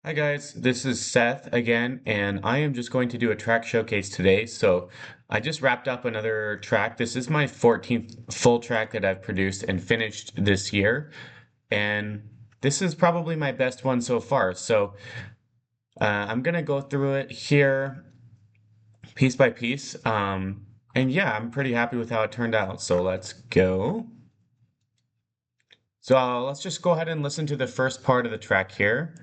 Hi guys, this is Seth again, and I am just going to do a track showcase today. So I just wrapped up another track. This is my 14th full track that I've produced and finished this year, and this is probably my best one so far. So I'm gonna go through it here piece by piece. And yeah, I'm pretty happy with how it turned out. So let's go. So let's just go ahead and listen to the first part of the track here.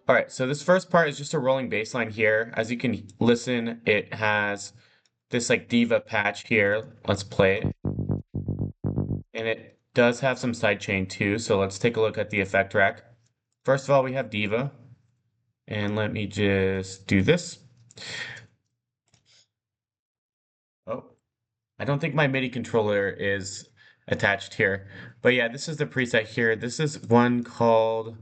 All right, so this first part is just a rolling bass line here. As you can listen, it has this like diva patch here. Let's play it. And it does have some sidechain too, so let's take a look at the effect rack. First of all, we have diva. And let me just do this. Oh, I don't think my MIDI controller is attached here. But yeah, this is the preset here. This is one called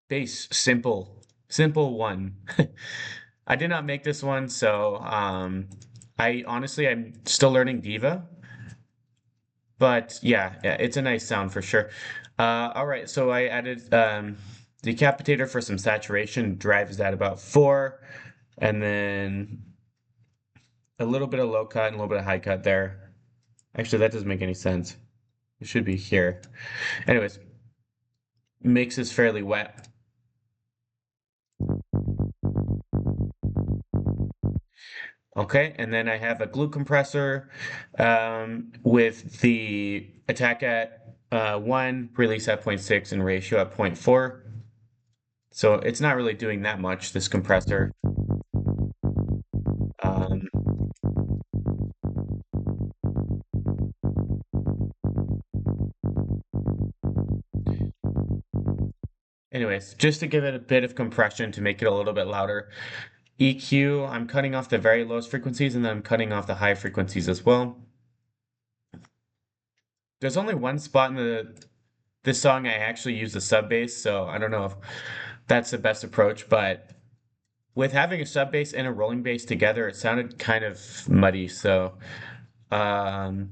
Bass Simple. Simple one. I did not make this one, so I'm still learning Diva, but yeah, it's a nice sound for sure. All right, so I added Decapitator for some saturation, drives that about 4, and then a little bit of low cut and a little bit of high cut there. Actually, that doesn't make any sense. It should be here. Anyways, mix is fairly wet. Okay, and then I have a glue compressor with the attack at 1, release at 0.6, and ratio at 0.4. So it's not really doing that much, this compressor. Um, Anyways, just to give it a bit of compression to make it a little bit louder. EQ, I'm cutting off the very lowest frequencies and then I'm cutting off the high frequencies as well. There's only one spot in this song I actually use the sub bass, so I don't know if that's the best approach, but with having a sub bass and a rolling bass together, it sounded kind of muddy. So, um,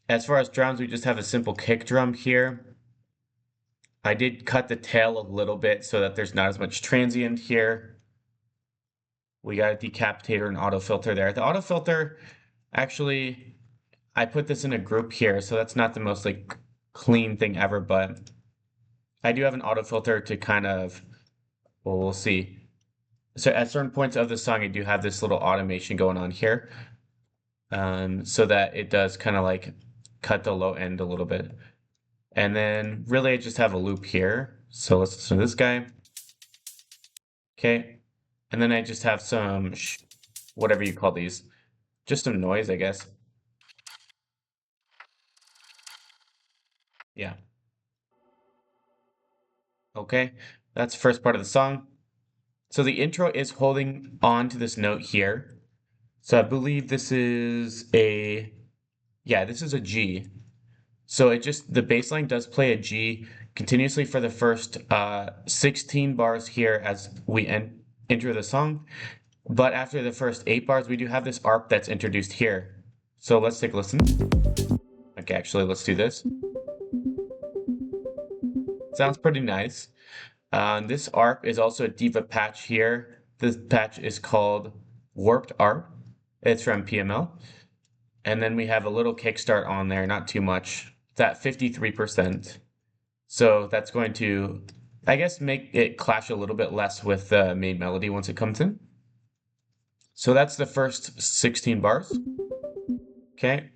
as far as drums, we just have a simple kick drum here. I did cut the tail a little bit so that there's not as much transient here. We got a decapitator and auto filter there. The auto filter, actually, I put this in a group here, so that's not the most like clean thing ever, but I do have an auto filter to kind of, well, we'll see. So at certain points of the song, I do have this little automation going on here, so that it does kind of like cut the low end a little bit. And then really I just have a loop here. So let's listen to this guy. Okay. And then I just have some, whatever you call these, just some noise, I guess. Yeah. Okay. That's the first part of the song. So the intro is holding on to this note here. So I believe this is this is a G. So the bass line does play a G continuously for the first 16 bars here as we enter the song. But after the first 8 bars, we do have this ARP that's introduced here. So let's take a listen. Okay, actually, let's do this. Sounds pretty nice. This ARP is also a Diva patch here. This patch is called Warped ARP. It's from PML. And then we have a little kickstart on there, not too much. It's at 53%. So that's going to, I guess, make it clash a little bit less with the main melody once it comes in. So that's the first 16 bars. Okay.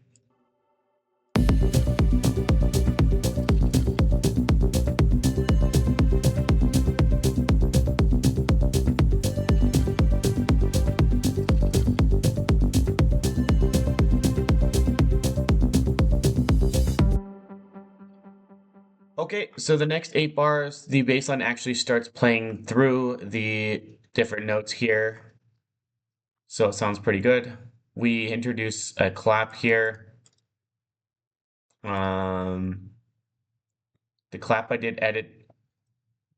Okay, so the next 8 bars, the bass line actually starts playing through the different notes here. So it sounds pretty good. We introduce a clap here. The clap I did edit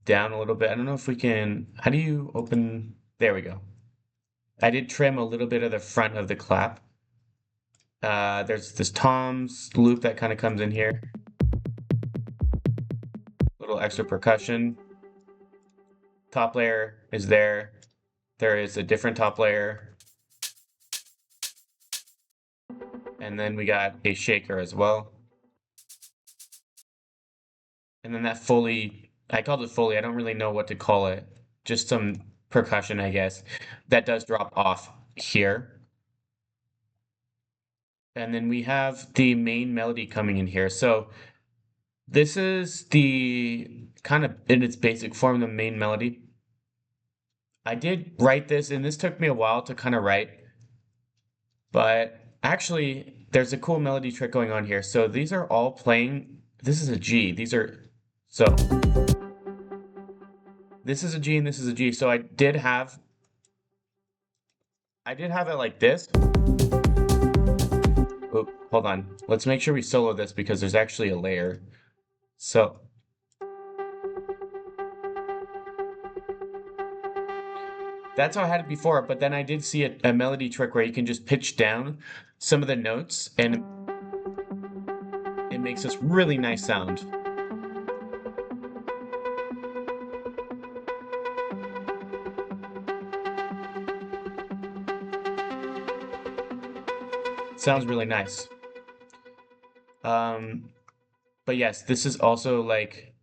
down a little bit. I don't know if we can, how do you open, there we go. I did trim a little bit of the front of the clap. There's this toms loop that kind of comes in here. Little extra percussion. Top layer is there. There is a different top layer. And then we got a shaker as well. And then that Foley, I called it Foley. I don't really know what to call it. Just some percussion, I guess. That does drop off here. And then we have the main melody coming in here. So this is the kind of in its basic form, the main melody. I did write this, and this took me a while to kind of write. But actually, there's a cool melody trick going on here. So these are all playing. This is a G. These are, so this is a G and this is a G. So I did have it like this. Oh, hold on. Let's make sure we solo this because there's actually a layer. So that's how I had it before, but then I did see a melody trick where you can just pitch down some of the notes and it makes this really nice sound. Sounds really nice. But yes, this is also like,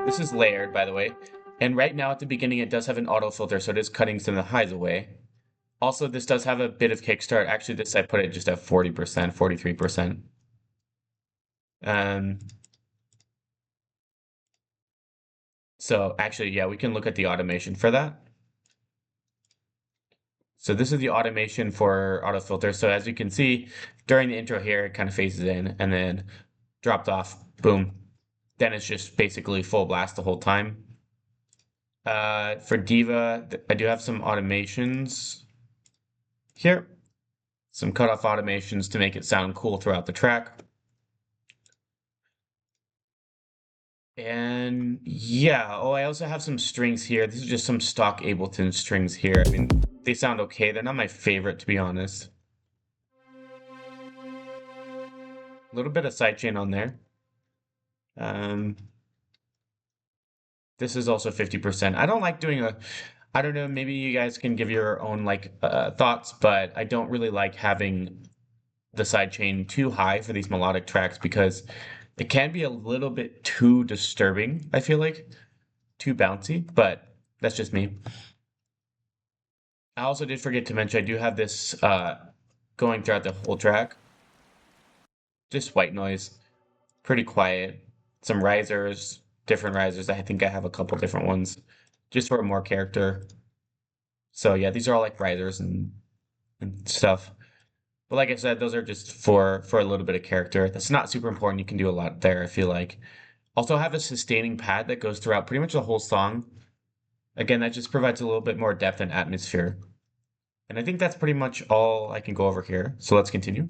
this is layered, by the way. And right now at the beginning, it does have an auto filter, so it is cutting some of the highs away. Also, this does have a bit of kickstart. Actually, this I put it just at 40%, 43%. So actually, yeah, we can look at the automation for that. So this is the automation for auto filter. So as you can see, during the intro here, it kind of phases in and then dropped off, boom. Then it's just basically full blast the whole time. For Diva, I do have some automations here. Some cutoff automations to make it sound cool throughout the track. And yeah, oh, I also have some strings here. This is just some stock Ableton strings here. I mean, they sound okay. They're not my favorite, to be honest. A little bit of sidechain on there. This is also 50%. I don't like doing I don't know, maybe you guys can give your own like thoughts, but I don't really like having the sidechain too high for these melodic tracks because it can be a little bit too disturbing, I feel like. Too bouncy, but that's just me. I also did forget to mention I do have this going throughout the whole track. Just white noise. Pretty quiet. Some risers, different risers. I think I have a couple different ones just for more character. So yeah, these are all like risers and stuff. But like I said, those are just for a little bit of character. That's not super important. You can do a lot there, I feel like. Also have a sustaining pad that goes throughout pretty much the whole song. Again, that just provides a little bit more depth and atmosphere. And I think that's pretty much all I can go over here. So let's continue.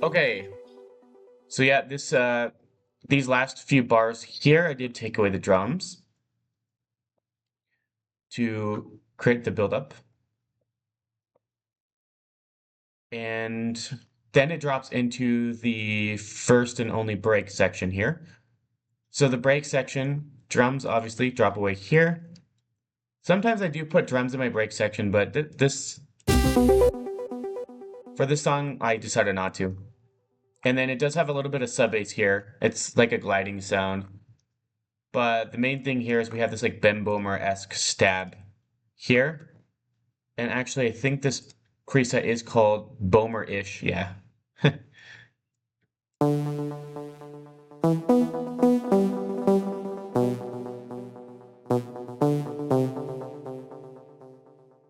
Okay, so yeah, these last few bars here, I did take away the drums to create the buildup. And then it drops into the first and only break section here. So the break section, drums obviously drop away here. Sometimes I do put drums in my break section, but this For this song, I decided not to. And then it does have a little bit of sub bass here. It's like a gliding sound. But the main thing here is we have this like Ben Böhmer-esque stab here. And actually, I think this preset is called Böhmer-ish, yeah.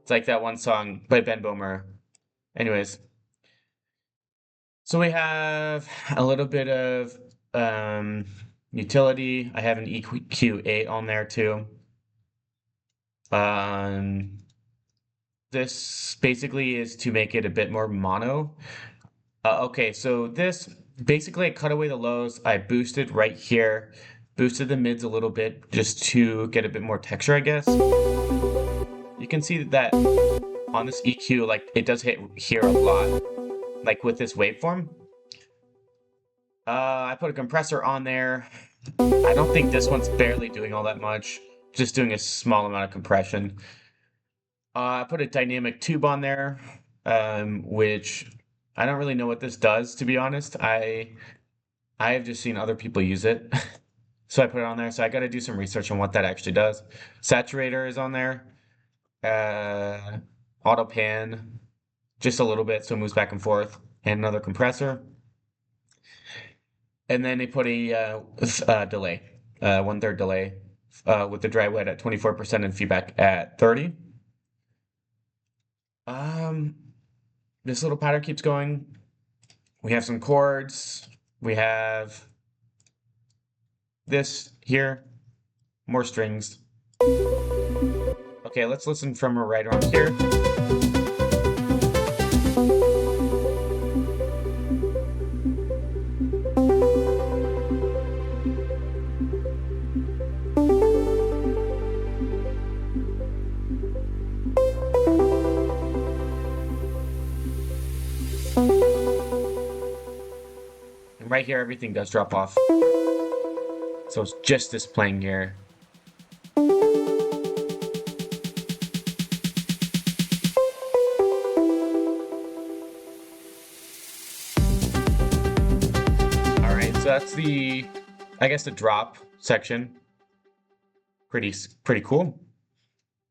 It's like that one song by Ben Böhmer. Anyways. So we have a little bit of utility. I have an EQ8 on there too. This basically is to make it a bit more mono. Okay, so this basically I cut away the lows. I boosted right here, boosted the mids a little bit just to get a bit more texture, I guess. You can see that on this EQ, like it does hit here a lot, like with this waveform. I put a compressor on there. I don't think this one's barely doing all that much, just doing a small amount of compression. I put a dynamic tube on there, which I don't really know what this does, to be honest. I have just seen other people use it. So I put it on there. So I got to do some research on what that actually does. Saturator is on there. Auto pan, just a little bit, so it moves back and forth. And another compressor. And then they put a delay, 1/3 delay, with the dry wet at 24% and feedback at 30. This little pattern keeps going. We have some chords. We have this here, more strings. Okay, let's listen from right around here. And right here, everything does drop off. So it's just this playing here. Alright, so that's the, I guess, the drop section. Pretty cool.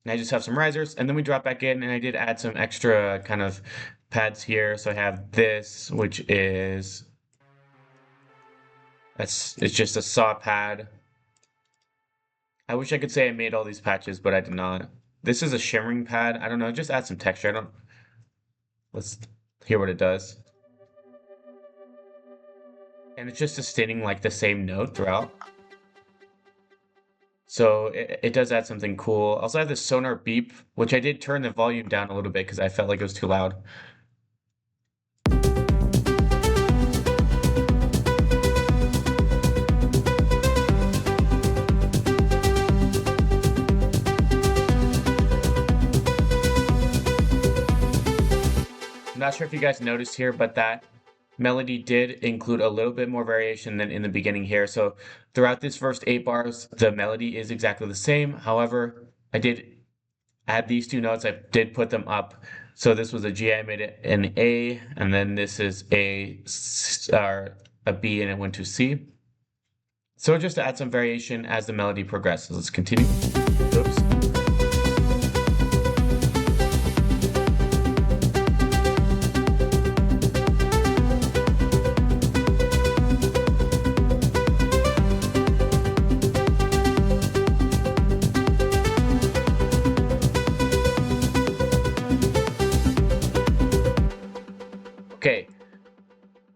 And I just have some risers, and then we drop back in, and I did add some extra kind of pads here. So I have this, which is, it's just a saw pad. I wish I could say I made all these patches, but I did not. This is a shimmering pad. I don't know, just add some texture. Let's hear what it does. And it's just sustaining like the same note throughout. So it does add something cool. Also, I have this Sonar Beep, which I did turn the volume down a little bit because I felt like it was too loud. I'm not sure if you guys noticed here, but that melody did include a little bit more variation than in the beginning here. So throughout this first 8 bars, the melody is exactly the same. However, I did add these 2 notes. I did put them up. So this was a G, I made it an A, and then this is a B, and it went to C. So just to add some variation as the melody progresses. Let's continue. Oops. Okay,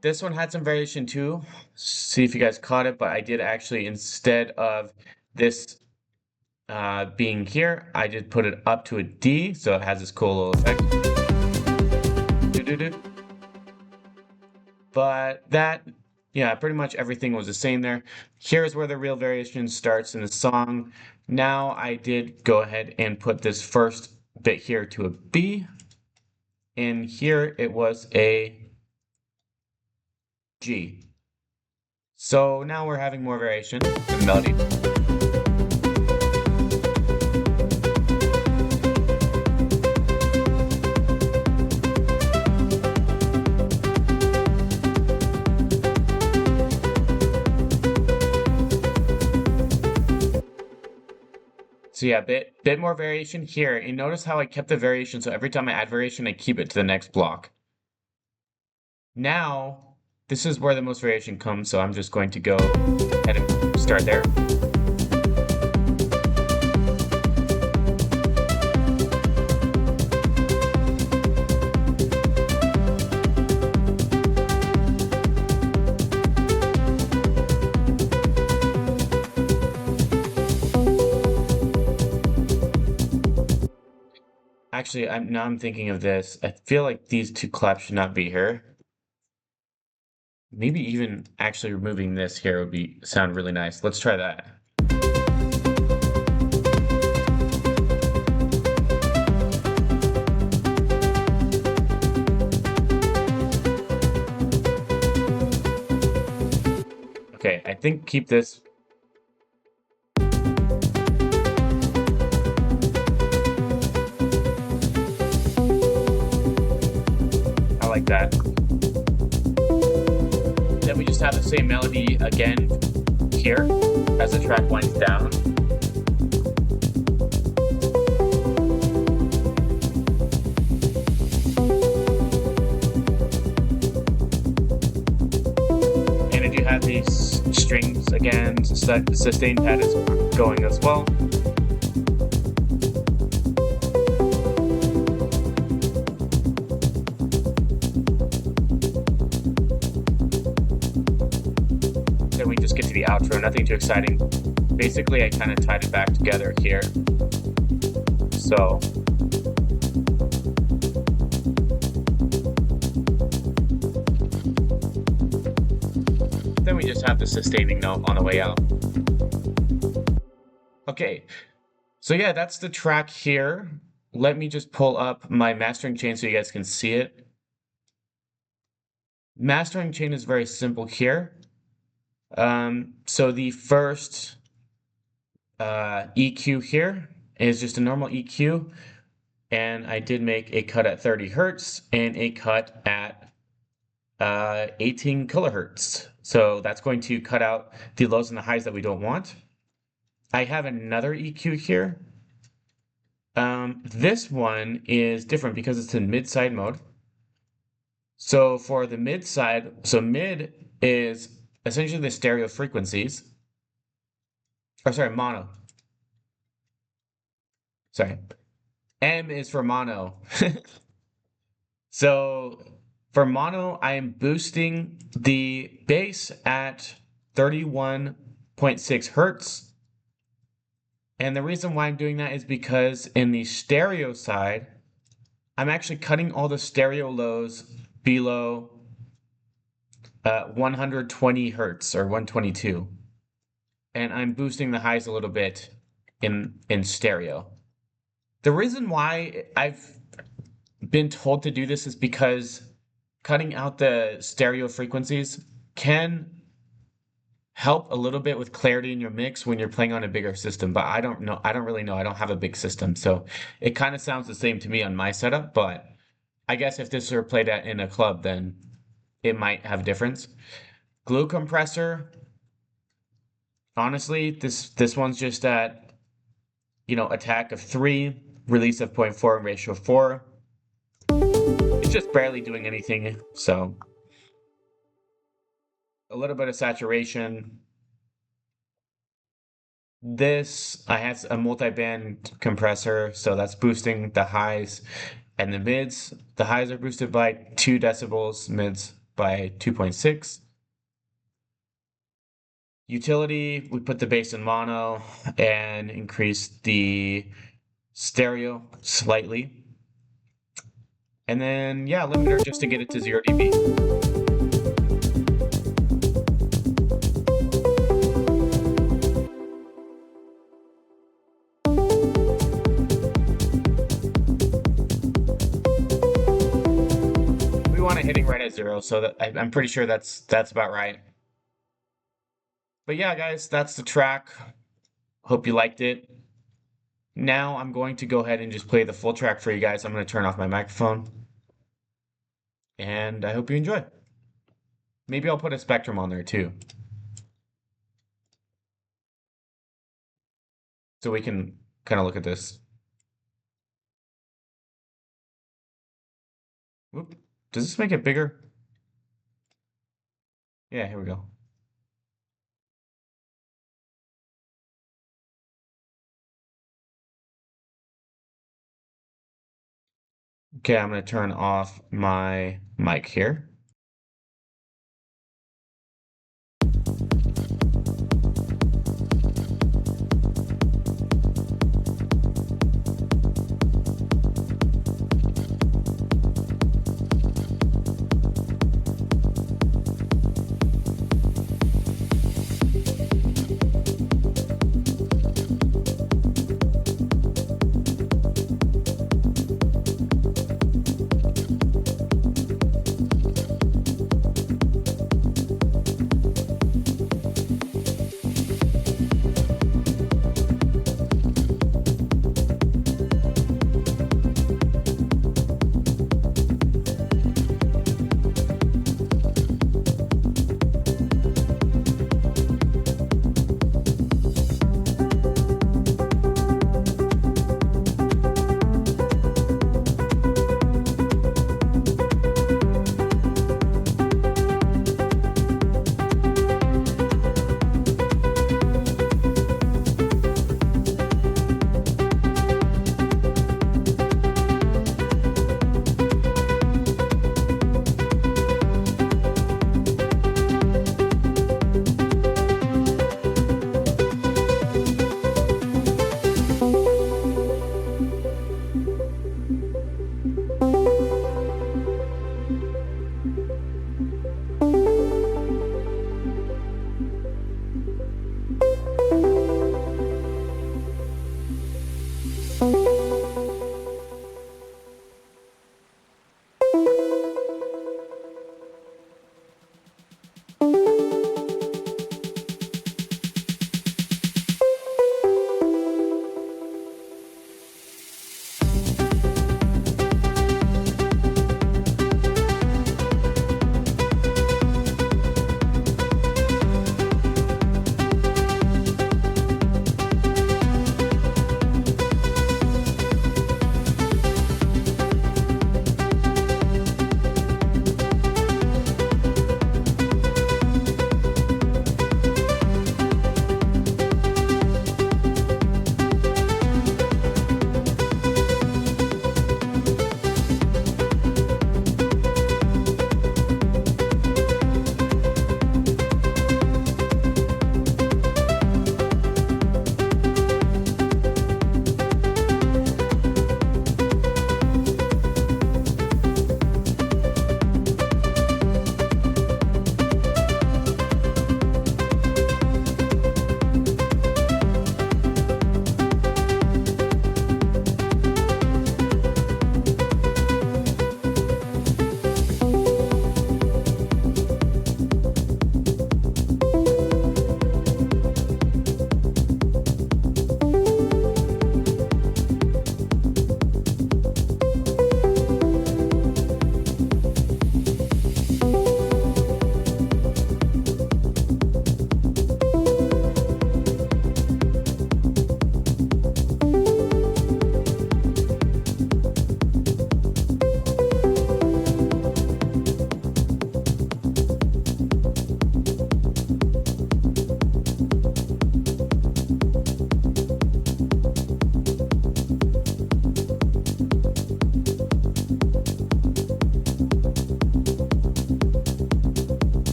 this one had some variation too. See if you guys caught it, but I did actually, instead of this being here, I did put it up to a D, so it has this cool little effect. But that, yeah, pretty much everything was the same there. Here's where the real variation starts in the song. Now I did go ahead and put this first bit here to a B. And here it was a G. So now we're having more variation in the melody. So yeah, bit more variation here. And notice how I kept the variation, so every time I add variation, I keep it to the next block. Now, this is where the most variation comes, so I'm just going to go ahead and start there. Actually, now I'm thinking of this. I feel like these two claps should not be here. Maybe even actually removing this here would sound really nice. Let's try that. Okay, I think keep this. I like that. Then we just have the same melody again here as the track winds down. And I do have these strings again, the sustain pad is going as well. Then we just get to the outro, nothing too exciting. Basically, I kind of tied it back together here. So, then we just have the sustaining note on the way out. Okay, so yeah, that's the track here. Let me just pull up my mastering chain so you guys can see it. Mastering chain is very simple here. So the first EQ here is just a normal EQ, and I did make a cut at 30 hertz and a cut at 18 kilohertz. So that's going to cut out the lows and the highs that we don't want. I have another EQ here. This one is different because it's in mid-side mode. So for the mid-side, so mid is essentially the stereo frequencies. Or sorry, mono. Sorry. M is for mono. So for mono, I am boosting the bass at 31.6 hertz. And the reason why I'm doing that is because in the stereo side, I'm actually cutting all the stereo lows below 120 hertz or 122. And I'm boosting the highs a little bit in stereo. The reason why I've been told to do this is because cutting out the stereo frequencies can help a little bit with clarity in your mix when you're playing on a bigger system, but I don't know. I don't really know. I don't have a big system, so it kind of sounds the same to me on my setup, but I guess if this were played in a club, then it might have a difference. Glue compressor. Honestly, this one's just at, attack of 3, release of 0.4, and ratio of 4. It's just barely doing anything, so a little bit of saturation. This, I have a multi-band compressor, so that's boosting the highs and the mids. The highs are boosted by 2 decibels, mids by 2.6. Utility, we put the bass in mono and increase the stereo slightly. And then, yeah, limiter just to get it to 0 dB. We want it hitting right at 0, so that I'm pretty sure that's about right. But yeah, guys, that's the track. Hope you liked it. Now I'm going to go ahead and just play the full track for you guys. I'm going to turn off my microphone. And I hope you enjoy. Maybe I'll put a Spectrum on there too. So we can kind of look at this. Whoop. Does this make it bigger? Yeah, here we go. Okay, I'm going to turn off my mic here.